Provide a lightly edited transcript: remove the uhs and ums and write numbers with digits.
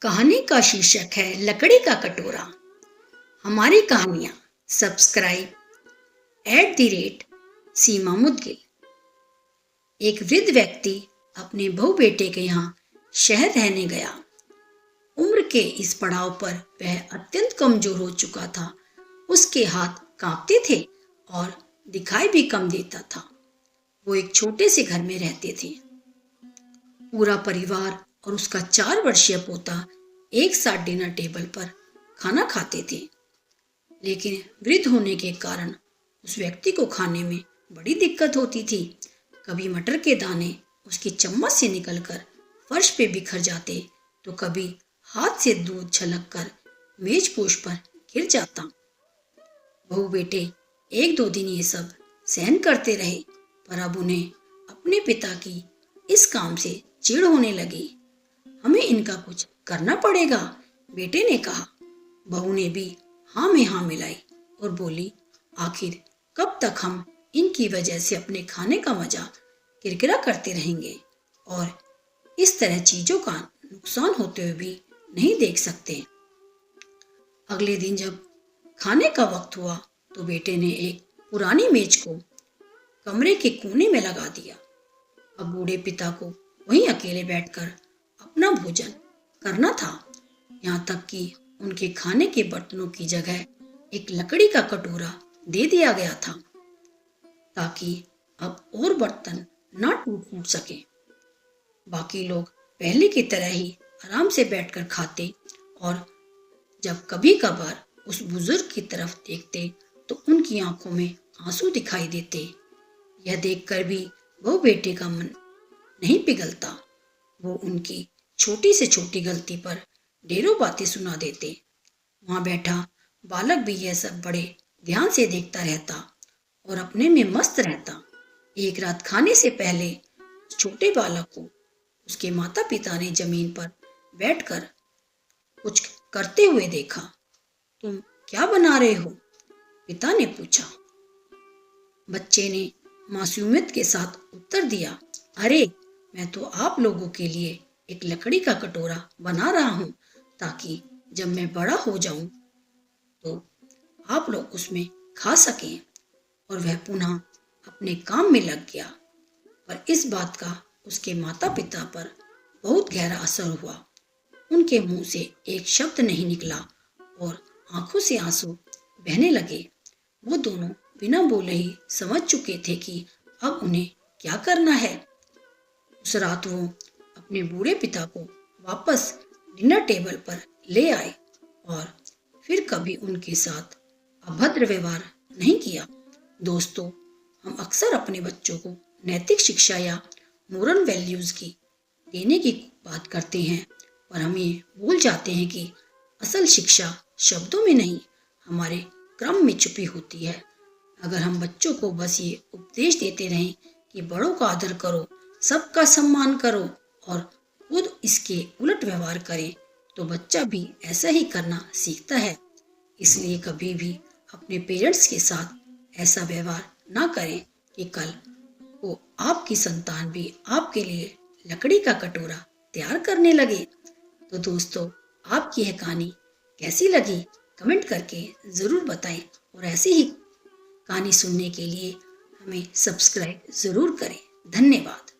कहानी का शीर्षक है लकड़ी का कटोरा। हमारी कहानियां सब्सक्राइब @सीमा मुदगिल। एक वृद्ध व्यक्ति अपने बहू बेटे के यहाँ शहर रहने गया। उम्र के इस पड़ाव पर वह अत्यंत कमजोर हो चुका था। उसके हाथ कांपते थे और दिखाई भी कम देता था। वो एक छोटे से घर में रहते थे। पूरा परिवार और उसका 4 वर्षीय पोता एक साथ डिनर टेबल पर खाना खाते थे। लेकिन वृद्ध होने के कारण उस व्यक्ति को खाने में बड़ी दिक्कत होती थी। कभी मटर के दाने उसकी चम्मच से निकलकर फर्श पे बिखर जाते, तो कभी हाथ से दूध छलककर मेजपोश पर गिर जाता। बहू बेटे 1-2 दिन ये सब सहन करते रहे, पर अब उन्हें अपने पिता की इस काम से चिढ़ होने लगी। हमें इनका कुछ करना पड़ेगा, बेटे ने कहा। बहू ने भी हाँ में हाँ मिलाई और बोली, आखिर कब तक हम इनकी वजह से अपने खाने का मजा किरकिरा करते रहेंगे और इस तरह चीजों का नुकसान होते हुए भी नहीं देख सकते। अगले दिन जब खाने का वक्त हुआ तो बेटे ने एक पुरानी मेज को कमरे के कोने में लगा दिया। अब बूढ़े पिता को वहीं अकेले बैठकर अपना भोजन करना था। यहाँ तक कि उनके खाने के बर्तनों की जगह एक लकड़ी का कटोरा दे दिया गया था, ताकि अब और बर्तन ना टूट सके। बाकी लोग पहले की तरह ही आराम से बैठकर खाते और जब कभी कभार उस बुजुर्ग की तरफ देखते तो उनकी आंखों में आंसू दिखाई देते। यह देखकर भी वो बेटे का मन नहीं पिघलता। वो उनकी छोटी से छोटी गलती पर ढेरों बातें सुना देते। वहां बैठा बालक भी यह सब बड़े ध्यान से देखता रहता और अपने में मस्त रहता। एक रात खाने से पहले छोटे बालक को उसके माता पिता ने जमीन पर बैठकर कुछ करते हुए देखा। तुम क्या बना रहे हो? पिता ने पूछा। बच्चे ने मासूमियत के साथ उत्तर दिया, अरे मैं तो आप लोगों के लिए एक लकड़ी का कटोरा बना रहा हूँ, ताकि जब मैं बड़ा हो जाऊं तो आप लोग उसमें खा सकें। और वह पुनः अपने काम में लग गया। पर इस बात का उसके माता पिता पर बहुत गहरा असर हुआ। उनके मुंह से एक शब्द नहीं निकला और आंखों से आंसू बहने लगे। वो दोनों बिना बोले ही समझ चुके थे कि अब उन्हें क्या करना है। उस रात वो अपने बूढ़े पिता को वापस डिनर टेबल पर ले आए और फिर कभी उनके साथ अभद्र व्यवहार नहीं किया। दोस्तों, हम अक्सर अपने बच्चों को नैतिक शिक्षा या मोरल वैल्यूज की देने की बात करते हैं, पर हम ये भूल जाते हैं कि असल शिक्षा शब्दों में नहीं, हमारे क्रम में छुपी होती है। अगर हम बच्चों को बस ये उपदेश देते रहें कि बड़ों का आदर करो, सबका सम्मान करो और खुद इसके उलट व्यवहार करें, तो बच्चा भी ऐसा ही करना सीखता है। इसलिए कभी भी अपने पेरेंट्स के साथ ऐसा व्यवहार ना करें कि कल को आपकी संतान भी आपके लिए लकड़ी का कटोरा तैयार करने लगे। तो दोस्तों, आपकी यह कहानी कैसी लगी कमेंट करके ज़रूर बताएं और ऐसी ही कहानी सुनने के लिए हमें सब्सक्राइब ज़रूर करें। धन्यवाद।